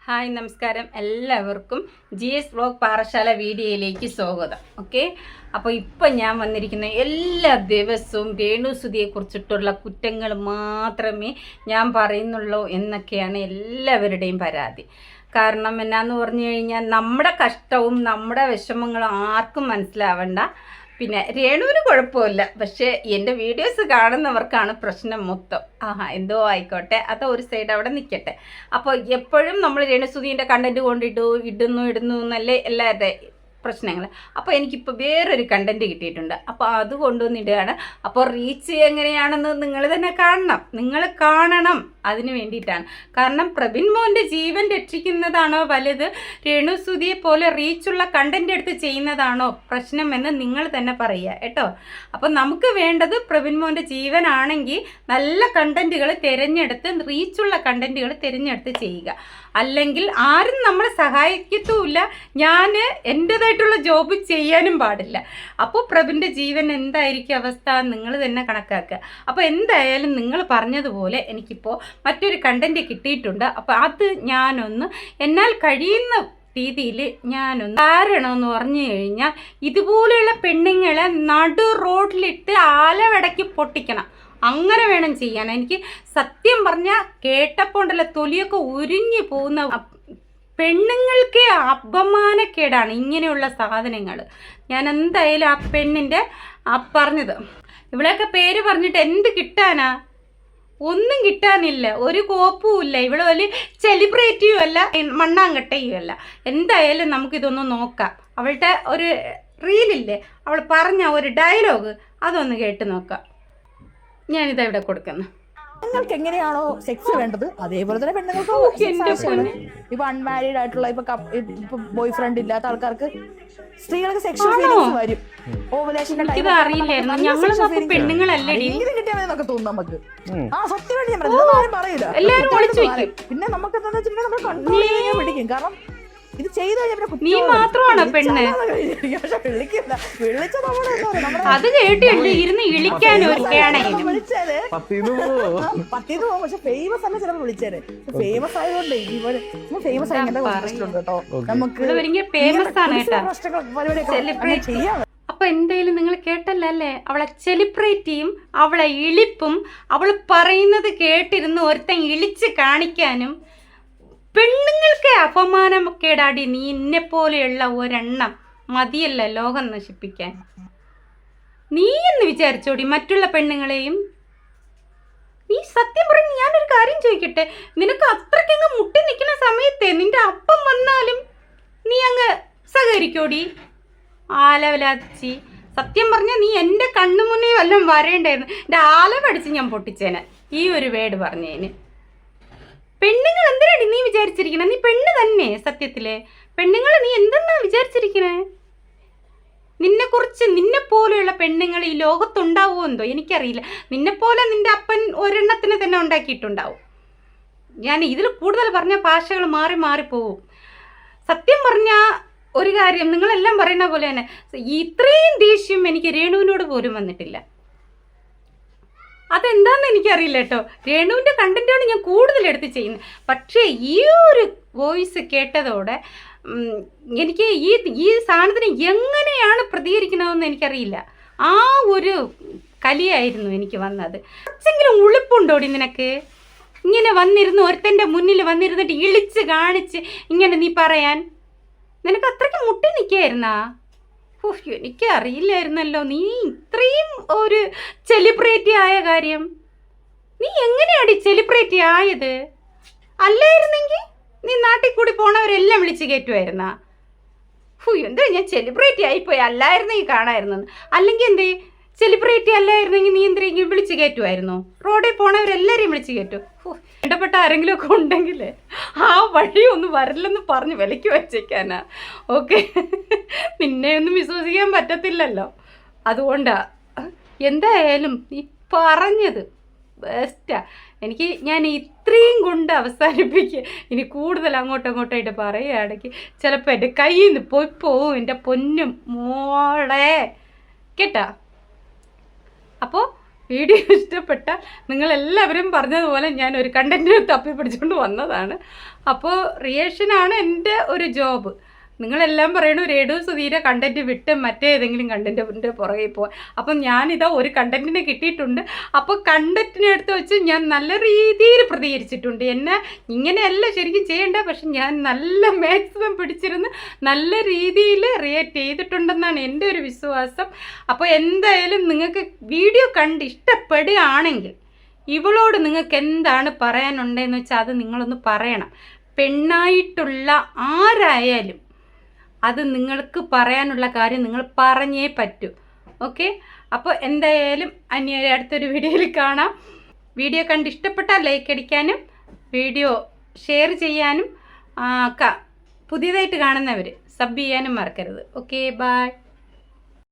Hi നമസ്കാരം എല്ലാവർക്കും GS vlog Parassala വീഡിയോയിലേക്ക് സ്വാഗതം. ഓക്കെ, അപ്പോൾ ഇപ്പം ഞാൻ വന്നിരിക്കുന്ന എല്ലാ ദിവസവും രേണുസുതിയെക്കുറിച്ചിട്ടുള്ള കുറ്റങ്ങൾ മാത്രമേ ഞാൻ പറയുന്നുള്ളൂ എന്നൊക്കെയാണ് എല്ലാവരുടെയും പരാതി. കാരണം എന്നാന്ന് പറഞ്ഞു കഴിഞ്ഞാൽ നമ്മുടെ കഷ്ടവും നമ്മുടെ വിഷമങ്ങളും ആർക്കും മനസ്സിലാവണ്ട. പിന്നെ രേണുവിന് കുഴപ്പമില്ല, പക്ഷേ എൻ്റെ വീഡിയോസ് കാണുന്നവർക്കാണ് പ്രശ്നം മൊത്തം. എന്തോ ആയിക്കോട്ടെ, അത് ഒരു സൈഡ് അവിടെ നിൽക്കട്ടെ. അപ്പോൾ എപ്പോഴും നമ്മൾ രേണുസുധീൻ്റെ കണ്ടൻറ്റ് ഇടുന്നു എന്നല്ലേ എല്ലാവരുടെ പ്രശ്നങ്ങൾ. അപ്പോൾ എനിക്കിപ്പോൾ വേറൊരു കണ്ടൻറ്റ് കിട്ടിയിട്ടുണ്ട്, അപ്പോൾ അത് കൊണ്ടുവന്നിടുകയാണ്. അപ്പോൾ റീച്ച് എങ്ങനെയാണെന്ന് നിങ്ങൾ തന്നെ കാണണം. അതിന് വേണ്ടിയിട്ടാണ്. കാരണം പ്രബിൻ മോൻ്റെ ജീവൻ രക്ഷിക്കുന്നതാണോ വലുത്, രേണുസുധിയെ പോലെ റീച്ചുള്ള കണ്ടൻറ്റ് എടുത്ത് ചെയ്യുന്നതാണോ പ്രശ്നമെന്ന് നിങ്ങൾ തന്നെ പറയുക കേട്ടോ. അപ്പോൾ നമുക്ക് വേണ്ടത് പ്രബിൻ മോൻ്റെ ജീവനാണെങ്കിൽ നല്ല കണ്ടൻറ്റുകൾ തിരഞ്ഞെടുത്ത് റീച്ചുള്ള കണ്ടൻറ്റുകൾ തിരഞ്ഞെടുത്ത് ചെയ്യുക. അല്ലെങ്കിൽ ആരും നമ്മളെ സഹായിക്കത്തുമില്ല, ഞാൻ എൻ്റേതായിട്ടുള്ള ജോബ് ചെയ്യാനും പാടില്ല. അപ്പോൾ പ്രബിൻ്റെ ജീവൻ എന്തായിരിക്കും അവസ്ഥ നിങ്ങൾ തന്നെ കണക്കാക്കുക. അപ്പോൾ എന്തായാലും നിങ്ങൾ പറഞ്ഞതുപോലെ എനിക്കിപ്പോൾ മറ്റൊരു കണ്ടൻറ്റ് കിട്ടിയിട്ടുണ്ട്. അപ്പോൾ അത് ഞാനൊന്ന് എന്നാൽ കഴിയുന്ന രീതിയിൽ ഞാനൊന്ന് കാരണമെന്ന് പറഞ്ഞു കഴിഞ്ഞാൽ, ഇതുപോലെയുള്ള പെണ്ണുങ്ങളെ നടു റോഡിലിട്ട് ആലവടക്കി പൊട്ടിക്കണം. അങ്ങനെ വേണം ചെയ്യാൻ. എനിക്ക് സത്യം പറഞ്ഞാൽ കേട്ടപ്പോൾ ഉണ്ടല്ലോ തൊലിയൊക്കെ ഉരിഞ്ഞു പോകുന്ന പെണ്ണുങ്ങൾക്ക് അപമാനക്കേടാണ് ഇങ്ങനെയുള്ള സാധനങ്ങൾ. ഞാൻ എന്തായാലും ആ പെണ്ണിൻ്റെ പറഞ്ഞത്, ഇവളെയൊക്കെ പേര് പറഞ്ഞിട്ട് എന്ത് കിട്ടാനാ? ഒന്നും കിട്ടാനില്ല, ഒരു കോപ്പുമില്ല. ഇവിടെ വലിയ സെലിബ്രിറ്റിയും അല്ല, മണ്ണാങ്കട്ടയും അല്ല. എന്തായാലും നമുക്കിതൊന്ന് നോക്കാം. അവളുടെ ഒരു റീലില്ലേ, അവൾ പറഞ്ഞ ഒരു ഡയലോഗ് അതൊന്ന് കേട്ട് നോക്കാം. ഞാനിതാ ഇവിടെ കൊടുക്കുന്നു. നിങ്ങൾക്ക് എങ്ങനെയാണോ സെക്സ് വേണ്ടത് അതേപോലെ തന്നെ പെണ്ണുങ്ങൾക്ക് ഇപ്പൊ അൺമാരീഡ് ആയിട്ടുള്ള ഇപ്പൊ ബോയ് ഫ്രണ്ട് ഇല്ലാത്ത ആൾക്കാർക്ക് സ്ത്രീകൾക്ക് സെക്ഷൽ ഫീലിംഗ്സ് വരും. ഓവുലേഷന്റെ കിട്ടിയാന്നൊക്കെ തോന്നും നമുക്ക്. സത്യമായിട്ട് ഞാൻ പറയുന്നത് പറയില്ല. പിന്നെ നമുക്ക് എന്താണെന്ന് വെച്ചിട്ടുണ്ടെങ്കിൽ നമ്മൾ കൺട്രോൾ ചെയ്യാൻ പിടിക്കും. കാരണം ഇത് ചെയ്ത് നീ മാത്രമാണോ പെണ്ണ്? അത് കേട്ടില്ലേ ഇരുന്ന് ഇളിക്കാൻ പക്ഷെ ഫേമസ് അല്ല ചിലപ്പോൾ വിളിച്ചേരെ. ഫേമസ് ആയതുകൊണ്ട് ഫേമസ് ആയിട്ട് കേട്ടോ നമുക്ക് ചെയ്യാം. അപ്പൊ എന്തായാലും നിങ്ങൾ കേട്ടല്ലേ, അവളെ സെലിബ്രേറ്റിയും അവളെ ഇളിപ്പും അവൾ പറയുന്നത് കേട്ടിരുന്ന് ഒരുത്തൻ ഇളിച്ച് കാണിക്കാനും പെണ്ണുങ്ങൾക്ക് അപമാനക്കേടാടി. നീ എന്നെ പോലെയുള്ള ഒരെണ്ണം മതിയല്ല ലോകം നശിപ്പിക്കാൻ. നീ എന്ന് വിചാരിച്ചോടി മറ്റുള്ള പെണ്ണുങ്ങളെയും. നീ സത്യം പറഞ്ഞ് ഞാനൊരു കാര്യം ചോദിക്കട്ടെ, നിനക്ക് അത്രയ്ക്കങ്ങ് മുട്ടി നിൽക്കുന്ന സമയത്തെ നിന്റെ അപ്പം വന്നാലും നീ അങ്ങ് സഹകരിക്കോടി? ആലവലാച്ചി, സത്യം പറഞ്ഞാൽ നീ എൻ്റെ കണ്ണു മുന്നേ വല്ലതും വരേണ്ടായിരുന്നു. എൻ്റെ ആലവടിച്ച് ഞാൻ പൊട്ടിച്ചേനെ ഈ ഒരു വേർഡ് പറഞ്ഞേന്. പെണ്ണുങ്ങൾ എന്തിനാണ് നീ വിചാരിച്ചിരിക്കണേ? നീ പെണ്ണ് തന്നെ സത്യത്തിലെ. പെണ്ണുങ്ങൾ നീ എന്തെന്നാ വിചാരിച്ചിരിക്കണേ? നിന്നെ പോലെയുള്ള പെണ്ണുങ്ങൾ ഈ ലോകത്തുണ്ടാവുമോ എന്തോ എനിക്കറിയില്ല. നിന്നെപ്പോലെ നിന്റെ അപ്പൻ ഒരെണ്ണത്തിനെ തന്നെ ഉണ്ടാക്കിയിട്ടുണ്ടാവും. ഞാൻ ഇതിൽ കൂടുതൽ പറഞ്ഞ ഭാഷകൾ മാറിപ്പോവും. സത്യം പറഞ്ഞാൽ ഒരു കാര്യം, നിങ്ങളെല്ലാം പറയുന്ന പോലെ തന്നെ ഇത്രയും ദേഷ്യം എനിക്ക് രേണുവിനോട് പോലും വന്നിട്ടില്ല. അതെന്താന്ന് എനിക്കറിയില്ല കേട്ടോ. രേണുവിൻ്റെ കണ്ടന്റാണ് ഞാൻ കൂടുതൽ എടുത്ത് ചെയ്യുന്നത്. പക്ഷേ ഈ ഒരു വോയിസ് കേട്ടതോടെ എനിക്ക് ഈ സാധനത്തിന് എങ്ങനെയാണ് പ്രതികരിക്കണമെന്ന് എനിക്കറിയില്ല. ആ ഒരു കലിയായിരുന്നു എനിക്ക് വന്നത്. കുറച്ചെങ്കിലും ഉളുപ്പുണ്ടോടി നിനക്ക്? ഇങ്ങനെ വന്നിരുന്ന് ഒരുത്തൻ്റെ മുന്നിൽ വന്നിരുന്നിട്ട് ഇളിച്ച് കാണിച്ച് ഇങ്ങനെ നീ പറയാൻ നിനക്ക് അത്രയ്ക്ക് മുട്ടി നിൽക്കുകയായിരുന്നാ? എനിക്കറിയില്ലായിരുന്നല്ലോ നീ ഇത്രയും ഒരു സെലിബ്രിറ്റി ആയ കാര്യം. നീ എങ്ങനെയാടി സെലിബ്രിറ്റി ആയത്? അല്ലായിരുന്നെങ്കിൽ നീ നാട്ടിൽ കൂടി പോണവരെല്ലാം വിളിച്ച് കയറ്റുമായിരുന്നാ? എന്താ ഞാൻ സെലിബ്രിറ്റി ആയിപ്പോയി, അല്ലായിരുന്നെങ്കിൽ കാണാമായിരുന്നു. അല്ലെങ്കിൽ എന്തേ സെലിബ്രിറ്റി അല്ലായിരുന്നെങ്കിൽ നീ എന്തെങ്കിലും വിളിച്ച് കയറ്റുമായിരുന്നു? റോഡിൽ പോണവരെല്ലാവരെയും വിളിച്ച് കയറ്റും. ഇടപെട്ട ആരെങ്കിലും ഒക്കെ ഉണ്ടെങ്കിൽ ആ വഴി ഒന്നും വരില്ലെന്ന് പറഞ്ഞ് വിലയ്ക്ക് വെച്ചേക്കാനാ. ഓക്കെ, നിന്നെ ഒന്നും വിശ്വസിക്കാൻ പറ്റത്തില്ലല്ലോ. അതുകൊണ്ടാ. എന്തായാലും നീ പറഞ്ഞത് ബെസ്റ്റാ. ഞാൻ ഇത്രയും കൊണ്ട് അവസാനിപ്പിക്കുക. ഇനി കൂടുതൽ അങ്ങോട്ടായിട്ട് പറയുകയാണെങ്കിൽ ചിലപ്പോൾ എൻ്റെ കയ്യിൽ നിന്ന് പോവും എൻ്റെ പൊന്നും മോളെ കേട്ടാ. അപ്പോൾ വീഡിയോ ഇഷ്ടപ്പെട്ടാൽ നിങ്ങളെല്ലാവരും പറഞ്ഞതുപോലെ ഞാൻ ഒരു കണ്ടൻറ്റ് തപ്പി പിടിച്ചുകൊണ്ട് വന്നതാണ്. അപ്പോൾ റിയാക്ഷനാണ് എൻ്റെ ഒരു ജോബ്. നിങ്ങളെല്ലാം പറയണു രേണു സുധീര കണ്ടൻറ്റ് വിട്ട് മറ്റേതെങ്കിലും കണ്ടൻറ്റിൻ്റെ പുറകെ പോകാൻ. അപ്പം ഞാനിതാ ഒരു കണ്ടൻറ്റിനെ കിട്ടിയിട്ടുണ്ട്. അപ്പോൾ കണ്ടൻറ്റിനെടുത്ത് വെച്ച് ഞാൻ നല്ല രീതിയിൽ പ്രതികരിച്ചിട്ടുണ്ട്. എന്നെ ഇങ്ങനെയല്ല ശരിക്കും ചെയ്യേണ്ടത്, പക്ഷെ ഞാൻ നല്ല മാക്സിമം പിടിച്ചിരുന്ന് നല്ല രീതിയിൽ റിയാക്ട് ചെയ്തിട്ടുണ്ടെന്നാണ് എൻ്റെ ഒരു വിശ്വാസം. അപ്പോൾ എന്തായാലും നിങ്ങൾക്ക് വീഡിയോ കണ്ട് ഇഷ്ടപ്പെടുകയാണെങ്കിൽ ഇവളോട് നിങ്ങൾക്ക് എന്താണ് പറയാനുണ്ടെന്ന് വെച്ചാൽ അത് നിങ്ങളൊന്ന് പറയണം. പെണ്ണായിട്ടുള്ള ആരായാലും അത് നിങ്ങൾക്ക് പറയാനുള്ള കാര്യം നിങ്ങൾ പറഞ്ഞേ പറ്റൂ. ഓക്കെ, അപ്പോൾ എന്തായാലും അടുത്തൊരു വീഡിയോയിൽ കാണാം. വീഡിയോ കണ്ട് ഇഷ്ടപ്പെട്ടാൽ ലൈക്ക് അടിക്കാനും വീഡിയോ ഷെയർ ചെയ്യാനും പുതിയതായിട്ട് കാണുന്നവർ സബ് ചെയ്യാനും മറക്കരുത്. Okay, by.